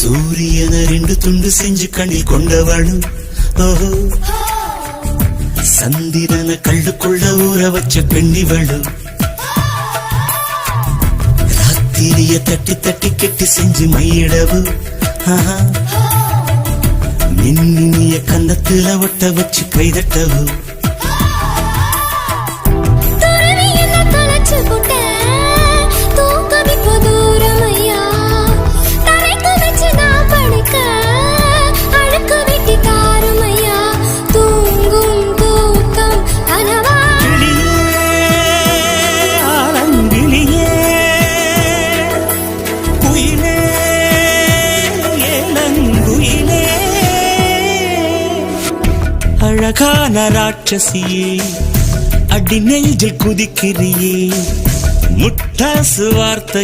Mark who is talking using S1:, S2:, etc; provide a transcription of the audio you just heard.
S1: சூரியன ரெண்டு துண்டு செஞ்சு கண்ணில் கொண்டவளும் ஓஹோ சந்திரன கள்ளுக்குள்ள ஊற வச்ச பெண்ணிவளும் ராத்திரிய தட்டி தட்டி கெட்டி செஞ்சு மையிடவு மின்னிய கன்னத்துல ஒட்ட வச்சு கைதட்டவு அழகான ராட்சசியே அடி நெஞ்சில் குதிக்கிறியே முட்டாசு வார்த்தை